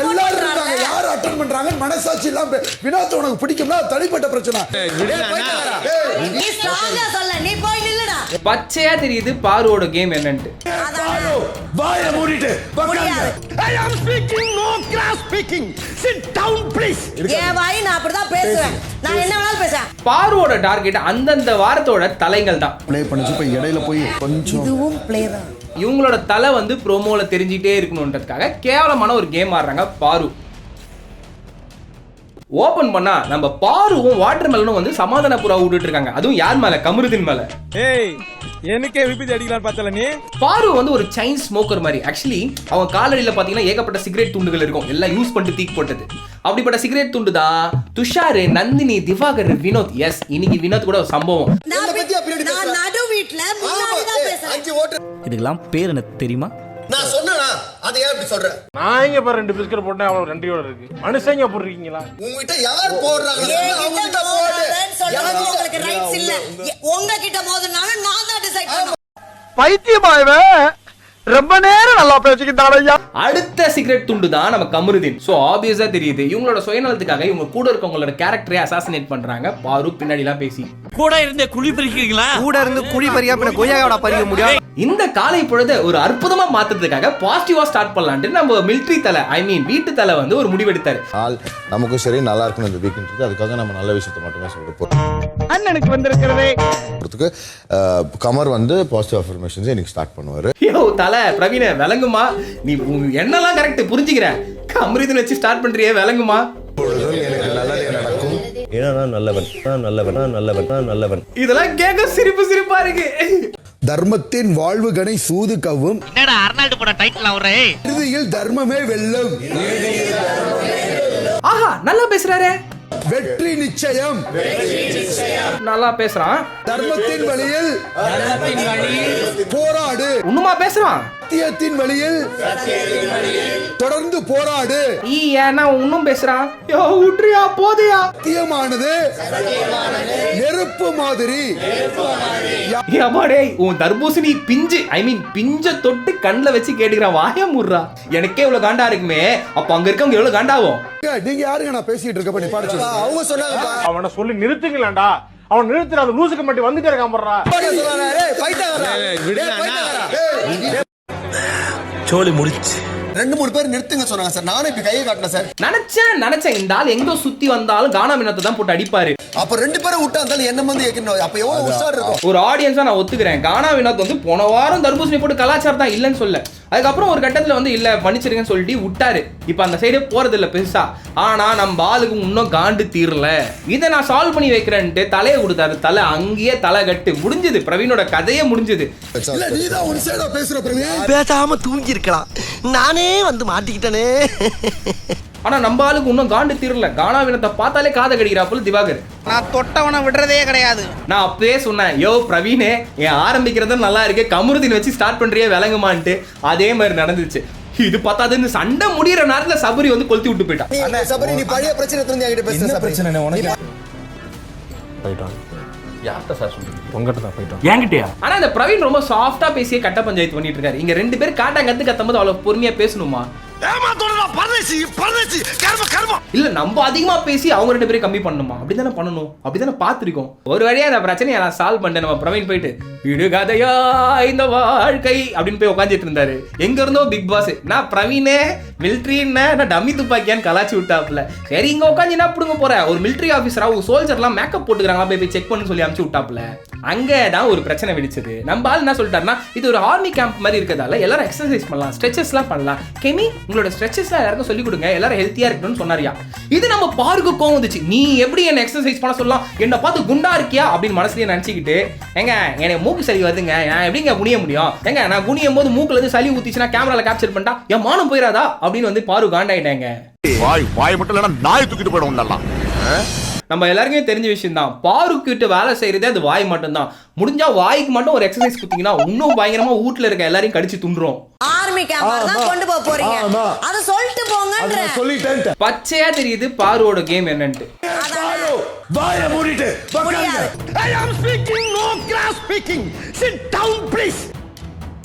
எல்லாரும் இருக்காங்க. யார் அட்டெண்ட் பண்றாங்க மனசாட்சி இல்லாம வினோத் உனக்கு பிடிக்கும்னா தனிப்பட்ட பிரச்சனை. நீ ஸ்ட்ராங்கா சொல்ல, நீ போய் நில்லுடா. பச்சையா தெரியுது பாருவோட கேம் என்னன்னு. வாய மூடிட்டு I am speaking, no cross speaking. Sit down please. ஏன் வாய் நான் அப்படிதான் பேசுவேன். நான் என்ன வேணாலும் பேசுவேன். பாருவோட டார்கெட் அந்தந்த வாரத்தோட தலைகள் தான். ப்ளே பண்ணிச்சு போய் இடையில போய் கொஞ்சம் இதுவும் ப்ளே தான். இவங்களோட தலை வந்து ப்ரோமோல தெரிஞ்சிட்டே இருக்கணும்ன்றதுக்காக கேவலமான ஒரு கேம் ஆடுறாங்க பாரு. ஓபன் பண்ணா நம்ம பாருவும் வாட்டர் மெலனும் வந்து சமாதான புறா விட்டுட்டு இருக்காங்க. அதுவும் யார் மேல? கமருதீன் மேல. ஏய் எனக்கே விபத்து அடிக்கலாம் பார்த்தல நீ. பாரு வந்து ஒரு செயின் ஸ்மோக்கர் மாதிரி. ஆக்சுவலி அவன் காலடியில பாத்தீங்கன்னா ஏகப்பட்ட சிகரெட் துண்டுகள் இருக்கும், எல்லாம் யூஸ் பண்ணிட்டு தீக்கு போட்டது. அப்படிப்பட்ட சிகரெட் துண்டு தான் துஷார், நந்தினி, திவாகர், வினோத். எஸ், இன்னைக்கு வினோத் கூட ஒரு சம்பவம். நான் நடு வீட்ல முன்னாடி தான் பேசுறேன். இதுக்கெல்லாம் பேர் எனக்கு தெரியுமா? நான் சொன்னேனா அதை ஏன் இப்படி சொல்ற? நான் இங்க பாரு 2 பிஸ்கட் போட்டேன் அவ்வளவு ரெண்டையோட இருக்கு. மனுஷங்க போடுறீங்களா? உங்ககிட்ட யார் போடுறாங்க? அவங்க கிட்ட போடு. உங்களுக்கு ரைட்ஸ் இல்ல. உங்ககிட்ட மோதுனால நான் தான் டிசைட் பண்ணனும். பைத்தியமாயவே ரொம்ப நேரம் நல்லா பேசிக்கிட்டான் ஐயா. அடுத்த சிகரெட் துண்டு தான் நம்ம கமருதீன். சோ ஆப்வியஸா தெரியுது இவங்களோட சுயநலத்துக்காக இவங்க கூட இருக்கவங்களோட கேரக்டரை அசாசினேட் பண்றாங்க. பாரு பின்னாடி எல்லாம் பேசி கூட இருந்து குழி பறிக்கிறீங்களா? கூட இருந்து குழி பறியாம கொய்யாவோட பறிக்க முடியும். இந்த காலை பொழுது ஒரு அற்புதமா மாத்துறதுக்காக பாசிட்டிவா ஸ்டார்ட் பண்ணலாம்னு நம்ம மிலிட்டரி தலை, ஐ மீன் வீட்டு தலை வந்து ஒரு முடிவெடுத்தாரு. நமக்கும் சரி நல்லா இருக்கணும் இந்த வீக்கெண்ட், அதுக்காக நம்ம நல்ல விஷயத்தை மட்டுமே சொல்லிட்டு போறோம். அண்ணனுக்கு வந்திருக்கிறதே கமர் வந்து பாசிட்டிவ் அஃபர்மேஷன்ஸ் இன்னைக்கு ஸ்டார்ட் பண்ணுவாரு. யோ தலை பிரவீன விளங்குமா? நீ என்னெல்லாம் கரெக்ட் புரிஞ்சுக்கிறேன். கமருதீன் வச்சு ஸ்டார்ட் பண்றியே விளங்குமா? எனக்கு நல்லதே நடக்கும். ஏன்னா நான் நல்லவன், நான் நல்லவன், நான் நல்லவன், நான் நல்லவன். இதெல்லாம் கேட்க சிரிப்பா இருக்கு. தர்மத்தின் வாழ்வு கணை சூது கவும். என்னடா அர்னால்டு போட டைட்டில் அவரே. இறுதியில் தர்மமே வெல்லும். ஆஹா நல்லா பேசுறாரே. வெற்றி நிச்சயம். நல்லா பேசுறான். தர்மத்தின் வழியில் போராடு. இன்னுமா பேசுறான். சத்தியத்தின் வழியில் தொடர்ந்து போராடு. ஏன்னா இன்னும் பேசுறான். யோ விட்றியா போதையா. சத்தியமானது நெருப்பு மாதிரி. ஏமாடே உன் தர்பூசணி பிஞ்சு, ஐ மீன் பிஞ்ச தொட்டு கண்ணுல வச்சு கேட்டுக்கிறான். வாய முடுறா. எனக்கே இவ்வளவு காண்டா இருக்குமே, அப்ப அங்க இருக்கவங்க எவ்வளவு காண்டாவும்? நீங்க யாருங்க நான் பேசிட்டு இருக்க பண்ணி பாட சொல்லுங்க. அவங்க சொன்னாங்க அவனை சொல்லி நிறுத்துங்களேன்டா. அவன் நிறுத்துற அந்த லூசுக்கு மட்டும் வந்துட்டே இருக்கான் போறா. சோலி முடிச்சு 2-3 பேர் நிறுத்துங்க சொன்னாங்க சார். நானும் இப்ப கையை காட்டினேன் சார். நினைச்சேன் இந்த ஆள் எங்க சுத்தி வந்தாலும் கானா வினத்தை தான் போட்டு அடிப்பாரு. அப்ப 2 பேரை விட்டா இருந்தாலும் என்ன வந்து ஏக்கணும். அப்ப எவ்வளவு உஷார் இருக்கும். ஒரு ஆடியன்ஸா நான் ஒத்துக்கிறேன். கானா வினோத் வந்து போன வாரம் தர்பூசணி போட்டு கலாச்சாரம் தான் இல்லன்னு சொல்ல. அதுக்கப்புறம் ஒரு கட்டத்துல வந்து இல்ல மன்னிச்சிருங்கன்னு சொல்லிட்டு விட்டாரு. இப்ப அந்த சைடே போறது இல்ல பெருசா. ஆனா நம்ம ஆளுக்கு இன்னும் காண்டு தீரல. இதை நான் சால்வ் பண்ணி வைக்கிறேன்ட்டு தலையை கொடுத்தாரு. தலை அங்கேயே தலை கட்டு முடிஞ்சது. பிரவீனோட கதையே முடிஞ்சது. இல்ல நீதான் ஒரு சைடா பேசுற பிரவீன். பேசாம தூங்கி இருக்கலாம். நானே வந்து மாட்டிக்கிட்டனே. ஆனா நம்ம ஆளுக்கு இன்னும் காண்டு தீரல. கானா வினத்தை பார்த்தாலே காதை கடிக்கிறாப்புல திவாகர். நான் தொட்டவனை விடுறதே கிடையாது. நான் அப்பவே சொன்னேன், யோ பிரவீனே என் ஆரம்பிக்கிறது நல்லா இருக்கு, கமருதீன் வச்சு ஸ்டார்ட் பண்றியே விளங்குமான்ட்டு. அதே மாதிரி நடந்துச்சு. இது பார்த்தாது சண்டை முடியற நேரத்துல சபரி வந்து கொளுத்தி விட்டு போயிட்டான். சபரி நீ பழைய பிரச்சனை தெரிஞ்சு என்கிட்ட பேசுற. என்ன பிரச்சனை உனக்கு? போயிட்டான். யார்கிட்ட சார் சொல்றீங்க? உங்ககிட்ட தான் போயிட்டான். என்கிட்டயா? ஆனா இந்த பிரவீன் ரொம்ப சாஃப்டா பேசியே கட்ட பஞ்சாயத்து பண்ணிட்டு இருக்காரு. இங்க 2 பேர் காட்டாங்கத்து கத்தும்போது அவ்வளவு பொறுமையா பேசணுமா? இல்ல நம்ம அதிகமா பேசி அவங்க 2 பேரும் கம்மி பண்ணணுமா? அப்படிதானே பண்ணணும். அப்படிதானே பாத்துருக்கோம். ஒரு வழியா அந்த பிரச்சனையை நான் சால்வ் பண்ணேன். நம்ம பிரவீன் போயிட்டு வீடு கதையா இந்த வாழ்க்கை அப்படின்னு போய் உட்காந்துட்டு இருந்தாரு. எங்க இருந்தோ பிக் பாஸ் நான் பிரவீனே மிலிட்ரின்னு நான் டம்மி துப்பாக்கியான்னு கலாச்சி விட்டாப்புல. சரி இங்க உட்காந்து என்ன பிடுங்க போற? ஒரு மிலிட்ரி ஆபீசரா ஒரு சோல்ஜர் எல்லாம் மேக்கப் போட்டுக்கிறாங்களா போய் செக் பண்ணு சொல்லி அனுப்பிச்சு விட்டாப்புல. அங்கதான் ஒரு பிரச்சனை வெடிச்சது. நம்ம ஆள் என்ன சொல்லிட்டாருன்னா இது ஒரு ஆர்மி கேம்ப் மாதிரி இருக்கிறதால எல்லாரும் எக்ஸசைஸ் பண்ணலாம், ஸ்ட்ரெச்சஸ் எல்லாம் பண்ணலாம். கெமி உங்களோட ஸ்ட்ரெச்சஸ் எல்லாருக்கும் சொல்லி கொடுங்க, எல்லாரும் ஹெல்த்தியா இருக்கணும்னு சொன்னாரியா. இது நம்ம பாருக்கு கோவம் வந்துச்சு. நீ எப்படி என்ன எக்ஸசைஸ் பண்ண சொல்லலாம், என்ன பார்த்து குண்டா இருக்கியா அப்படின்னு மனசுலயே நினைச்சுக்கிட்டு, ஏங்க எனக்கு மூக்கு சளி வருதுங்க, நான் எப்படிங்க குனிய முடியும், ஏங்க நான் குனியும் போது மூக்குல இருந்து சளி ஊத்திச்சுன்னா கேமரால கேப்சர் பண்ணிட்டா என் மானம் போயிடாதா அப்படின்னு வந்து பாரு காண்டாயிட்டாங்க. வாய் மட்டும் இல்லைன்னா நாய் தூக்கிட்டு போயிடும் நல்லா. நம்ம எல்லாருக்குமே தெரிஞ்ச விஷயம் தான். பாருக்கிட்ட வேலை செய்யறதே அது வாய் மட்டும் தான். முடிஞ்சா வாய்க்கு மட்டும் ஒரு எக்ஸசைஸ் குத்திங்கன்னா இன்னும் பயங்கரமா வீட்ல இருக்க எல்லாரையும் கடிச்சு துண்டுறோம். ஆர்மி கேம்ப் தான் கொண்டு போறீங்க. அத சொல்லிட்டு போங்கன்ற. சொல்லிட்டேன். பச்சையா தெரியுது பாருவோட கேம் என்னன்னு. வாய மூடிட்டு I am speaking, no cross speaking. Sit down please.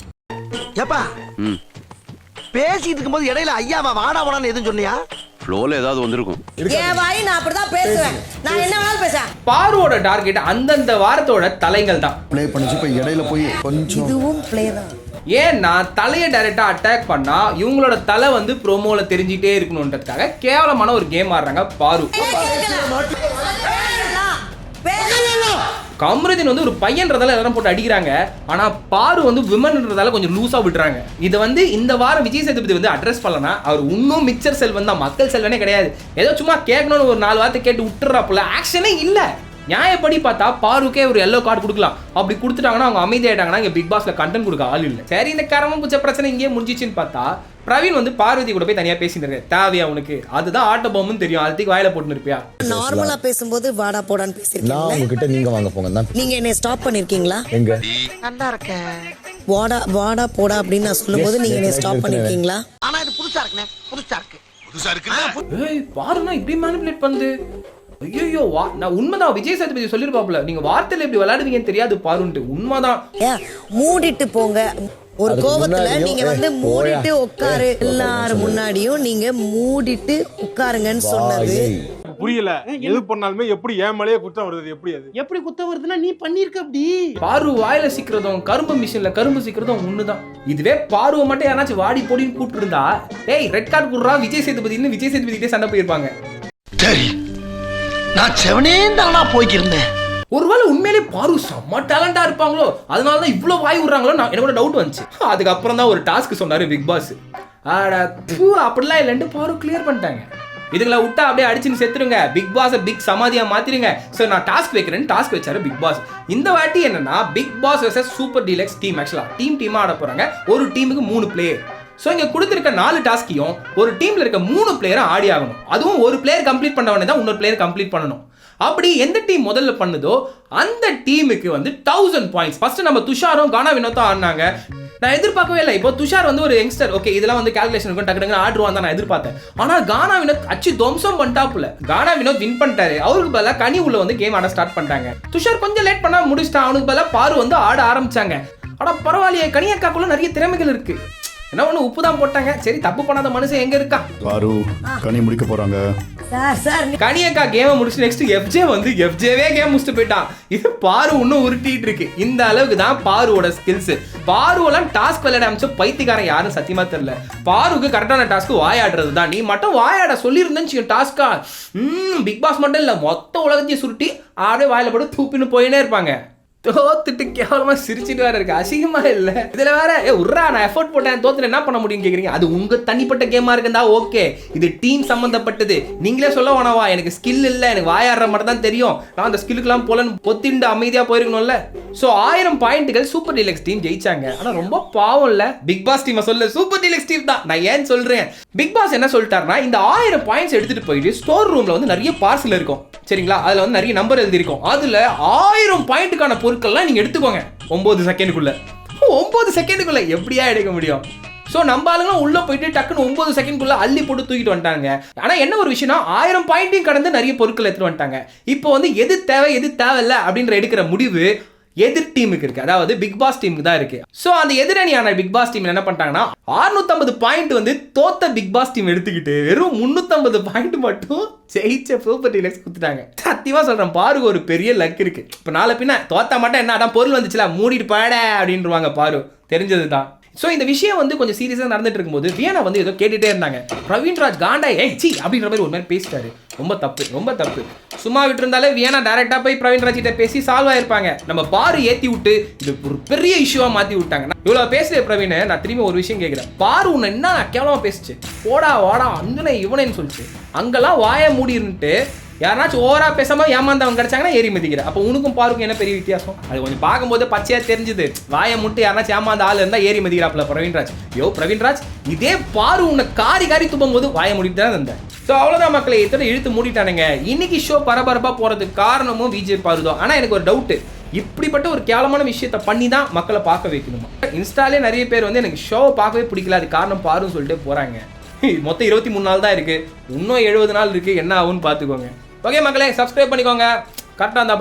ஏப்பா பேசிட்டு இருக்கும்போது இடையில ஐயாவா வாடா வாடான்னு எதுவும் சொன்னியா? ஃப்ளோல ஏதாவது வந்திருக்கும். என் வாய் நான் அப்படிதான் பேசுவேன். நான் என்ன வேணாலும் பேசுவேன். பாருவோட டார்கெட் அந்தந்த வாரத்தோட தலைகள் தான். ப்ளே பண்ணிச்சு இப்போ இடையில போய் கொஞ்சம் இதுவும் ப்ளே தான். ஏன்னா தலையை டைரக்டா அட்டாக் பண்ணா இவங்களோட தலை வந்து ப்ரோமோல தெரிஞ்சிட்டே இருக்கணும்ன்றதுக்காக கேவலமான ஒரு கேம் ஆடுறாங்க பாரு. கமருதீன் வந்து ஒரு பையன்றதால எல்லாரும் போட்டு அடிக்கிறாங்க. ஆனா பாரு வந்து விமன்ன்றதால கொஞ்சம் லூசா விட்டுறாங்க. இதை வந்து இந்த வாரம் விஜய் சேதுபதி வந்து அட்ரஸ் பண்ணலனா அவர் இன்னும் மிக்சர் செல்வன் தான், மக்கள் செல்வனே கிடையாது. ஏதோ சும்மா கேட்கணும்னு ஒரு 4 வார்த்தை கேட்டு விட்டுறாப்புல, ஆக்ஷனே இல்ல. நியாயப்படி பார்த்தா பாருக்கே ஒரு எல்லோ கார்டு கொடுக்கலாம். அப்படி கொடுத்துட்டாங்கன்னா அவங்க அமைதியாயிட்டாங்கன்னா இங்க பிக் பாஸ்ல கண்டென்ட் கொடுக்க ஆள் இல்லை. சரி, இந்த கரமும் புச்ச பிரச்சனை இங்கே முடிஞ்சிச்சுன்னு பார்த்தா பிரவீன் வந்து பார்வதி கூட போய் தனியா பேசிட்டு தேவையா உனக்கு? அதுதான் ஆட்ட பொம்முன்னு தெரியும், அதுக்கு வாயில போட்டு இருப்பியா? நார்மலா பேசும்போது வாடா போடான்னு பேசிருக்கீங்க. நான் உங்ககிட்ட நீங்க வாங்க போங்க தான். நீங்க என்ன ஸ்டாப் பண்ணிருக்கீங்களா? எங்க நல்லா இருக்க. வாடா வாடா போடா அப்படின்னு நான் சொல்லும்போது நீங்க என்ன ஸ்டாப் பண்ணிருக்கீங்களா? ஆனா இது புதுசா இருக்குனே, புதுசா இருக்கு. ஏய் பாருன்னா இப்படி மேனிபுலேட் பண்ணுது. ஐயோ நான் உண்மைதான் விஜய் சேதுபதி சொல்லிருப்பாப்ல, நீங்க வார்த்தையில இப்படி விளையாடுவீங்கன்னு தெரியாது பாருன்ட்டு. உண்மைதான். மூடிட்டு போங்க. ஒரு கோபத்துல நீங்க வந்து மூடிட்டு உட்காரு, எல்லாரும் முன்னாடியும் நீங்க மூடிட்டு உட்காருங்கன்னு சொன்னது புரியல. எது பண்ணாலுமே எப்படி ஏன் மேலேயே குற்றம் வருது? எப்படி அது எப்படி குத்த வருதுன்னா நீ பண்ணிருக்க அப்படி. பாரு வாயில சிக்கிறதும் கரும்பு மிஷின்ல கரும்பு சிக்கிறதும் ஒண்ணுதான். இதுவே பாருவை மட்டும் யாராச்சும் வாடி போடின்னு கூப்பிட்டு இருந்தா ஏய் ரெட் கார்டு குடுறா விஜய் சேதுபதினு விஜய் சேதுபதி கிட்டே சண்டை போயிருப்பாங்க. சரி, நான் செவனே தானா போய்க்கிருந்தேன். ஒருவேளை உண்மையிலே பாரு செம்ம டேலண்டா இருப்பாங்களோ, அதனாலதான் இவ்வளவு வாய் விடுறாங்களோ எனக்கு டவுட் வந்துச்சு. அதுக்கப்புறம் தான் ஒரு டாஸ்க் சொன்னாரு பிக் பாஸ். அப்படிலாம் இல்லைன்னு பாரு கிளியர் பண்ணிட்டாங்க. இதுங்களை விட்டா அப்படியே அடிச்சுன்னு செத்துருங்க, பிக் பாஸ் பிக் சமாதியா மாத்திருங்க. சோ நான் டாஸ்க் வைக்கிறேன்னு டாஸ்க் வச்சாரு பிக் பாஸ். இந்த வாட்டி என்னன்னா Bigg Boss versus super deluxe team. ஆக்சுவலா டீமா ஆட போறாங்க. ஒரு டீமுக்கு 3 பிளேயர். ஸோ இங்கே கொடுத்துருக்க 4 டாஸ்கையும் ஒரு டீமில் இருக்க 3 பிளேயரும் ஆடி ஆகணும். அதுவும் ஒரு பிளேயர் கம்ப்ளீட் பண்ணவனே தான் இன்னொரு பிளேயர் கம்ப்ளீட் பண்ணணும். அப்படி எந்த டீம் முதல்ல பண்ணுதோ அந்த டீமுக்கு வந்து 1000 பாயிண்ட்ஸ். ஃபர்ஸ்ட் நம்ம துஷாரும் கானா வினோத்தும் ஆடினாங்க. நான் எதிர்பார்க்கவே இல்லை. இப்போ துஷார் வந்து ஒரு யங்ஸ்டர், ஓகே இதெல்லாம் வந்து கால்குலேஷன் இருக்கும், டக்கு ஆடுவான் தான் நான் எதிர்பார்த்தேன். ஆனால் கானா வினோத் அச்சு துவம்சம் பண்ணிட்டாப்புல. கானா வினோத் வின் பண்ணிட்டாரு. அவருக்கு பதிலாக கனி உள்ள வந்து கேம் ஆட ஸ்டார்ட் பண்ணிட்டாங்க. துஷார் கொஞ்சம் லேட் பண்ணா முடிச்சிட்டான். அவனுக்கு பதிலாக பாரு வந்து ஆட ஆரம்பிச்சாங்க. ஆனால் பரவாயில்லையே, கனியக்காக்குள்ள நிறைய திறமைகள் இருக்கு. என்ன ஒண்ணு உப்பு தான் போட்டாங்க. சரி, தப்பு பண்ணாத மனுஷன் எங்க இருக்கா? பாரு கனி முடிக்க போறாங்க. கனியக்கா கேம் முடிச்சு நெக்ஸ்ட் எஃப்ஜே வந்து எஃப்ஜேவே கேம் முடிச்சுட்டு போயிட்டான். இது பாரு இன்னும் உருட்டிட்டு இருக்கு. இந்த அளவுக்கு தான் பாருவோட ஸ்கில்ஸ். பாருவெல்லாம் டாஸ்க் விளையாட அமைச்ச பைத்தியக்காரன் யாரும் சத்தியமா தெரியல. பாருக்கு கரெக்டான டாஸ்க் வாயாடுறது தான். நீ மட்டும் வாயாட சொல்லியிருந்தேன்னு டாஸ்கா பிக் பாஸ் மட்டும் இல்ல மொத்த உலகத்தையும் சுருட்டி அப்படியே வாயில போட்டு தூப்பின்னு போயினே இருப்பாங்க. தோத்துட்டு கேவலமா சிரிச்சுட்டு வேற இருக்கு. அசிங்கமா இல்ல? இதுல வேற உர்ரா நான் எஃபோர்ட் போட்டேன் தோத்துட்டு என்ன பண்ண முடியும்னு கேக்குறீங்க. அது உங்க தனிப்பட்ட கேமா இருக்குதா? ஓகே, இது டீம் சம்பந்தப்பட்டது. நீங்களே சொல்ல வேணாவா எனக்கு ஸ்கில் இல்ல, எனக்கு வாயாடுற மட்டும் தான் தெரியும், நான் அந்த ஸ்கில்லுக்குலாம் போலன்னு பொத்திண்டு அமைதியா போயிருக்கணும்ல. சோ 1000 பாயிண்ட்கள் சூப்பர் டீலக்ஸ் டீம் ஜெயிச்சாங்க. ஆனா ரொம்ப பாவம் இல்ல பிக் பாஸ் டீம் சொல்ல, சூப்பர் டீலக்ஸ் டீம் தான். நான் ஏன் சொல்றேன், பிக் பாஸ் என்ன சொல்லிட்டாருன்னா இந்த 1000 பாயிண்ட்ஸ் எடுத்துட்டு போயிட்டு ஸ்டோர் ரூம்ல வந்து நிறைய பார்சல் இருக்கும் சரிங்களா, அதுல வந்து நிறைய நம்பர் எழுதி இருக்கும். அதுல 1000 பாயிண்ட்டுக்கான பொருட்கள்லாம் நீங்க எடுத்துக்கோங்க 9 செகண்டுக்குள்ள. 9 செகண்டுக்குள்ள எப்படியா எடுக்க முடியும்? சோ நம்ம ஆளுங்களும் உள்ள போயிட்டு டக்குன்னு 9 செகண்ட்குள்ள அள்ளி போட்டு தூக்கிட்டு வந்துட்டாங்க. ஆனா என்ன ஒரு விஷயம்னா 1000 பாயிண்ட்டையும் கடந்து நிறைய பொருட்கள் எடுத்துட்டு வந்துட்டாங்க. இப்போ வந்து எது தேவை எது தேவையில்லை அப்படின்ற எடுக்கிற முடிவு எதிர் டீமுக்கு இருக்கு, அதாவது பிக் பாஸ் டீமுக்கு தான் இருக்கு. சோ அந்த எதிரணியான பிக் பாஸ் டீம் என்ன பண்ணிட்டாங்கன்னா 650 பாயிண்ட் வந்து தோத்த பிக் பாஸ் டீம் எடுத்துக்கிட்டு வெறும் 350 பாயிண்ட் மட்டும் ஜெயிச்ச சூப்பர் டீலக்ஸ் கொடுத்துட்டாங்க. சத்தியமா சொல்றேன், பாரு ஒரு பெரிய லக் இருக்கு. இப்ப நாளை பின்ன தோத்தா மட்டும் என்ன அதான் பொருள் வந்துச்சுல மூடிட்டு பாட அப்படின்றாங்க. பாரு தெரிஞ்சதுதான். ஸோ இந்த விஷயம் வந்து கொஞ்சம் சீரியஸாக நடந்துட்டு இருக்கும்போது வியனா வந்து ஏதோ கேட்டுட்டே இருந்தாங்க. பிரவீன்ராஜ் காண்டா சி அப்படின்ற மாதிரி ஒரு மாதிரி பேசிட்டாரு. ரொம்ப தப்பு, ரொம்ப தப்பு. சும்மா விட்டு இருந்தாலே வியனா டைரக்டா போய் பிரவீன்ராஜ் கிட்ட பேசி சால்வ் ஆயிருப்பாங்க. நம்ம பாரு ஏத்தி விட்டு இது ஒரு பெரிய இஷ்யூவா மாத்தி விட்டாங்க. இவ்வளவு பேசுற பிரவீன், நான் திரும்பி ஒரு விஷயம் கேட்கிறேன். பாரு உன்னை என்ன கேவலமா பேசுச்சு, போடா வாடா அந்தனை இவனேன்னு சொல்லிச்சு. அங்கெல்லாம் வாய மூடி இருந்துட்டு யாராச்சும் ஓவரா பேசாம ஏமாந்தவங்க கிடைச்சாங்கன்னா ஏறி மதிக்கிற. அப்போ உனக்கும் பாருக்கும் என்ன பெரிய வித்தியாசம்? அது கொஞ்சம் பார்க்கும்போது பச்சையா தெரிஞ்சுது. வாயை முட்டு யாராச்சும் ஏமாந்த ஆள் இருந்தா ஏறி மதிக்கிறாப்ல பிரவீன்ராஜ். பிரவீன்ராஜ் இதே பாரு உன்னை காரி காரி துப்பும் போது வாயை மூடிட்டு தான் இருந்தேன். ஸோ அவ்வளோதான் மக்களே, இத்தனை இழுத்து மூடிட்டானுங்க. இன்னைக்கு ஷோ பரபரப்பா போறதுக்கு காரணமும் விஜய் பாருதான். ஆனா எனக்கு ஒரு டவுட், இப்படிப்பட்ட ஒரு கேவலமான விஷயத்த பண்ணி தான் மக்களை பார்க்க வைக்கணுமா? இன்ஸ்டாலே நிறைய பேர் வந்து எனக்கு ஷோவை பார்க்கவே பிடிக்கல, அது காரணம் பாருன்னு சொல்லிட்டு போறாங்க. மொத்தம் 23 நாள் தான் இருக்கு, இன்னும் 70 நாள் இருக்கு, என்ன ஆகும்னு பார்த்துக்கோங்க. ஓகே மக்களே, சப்ஸ்கிரைப் பண்ணிக்கோங்க. கரெக்டாக இருந்தா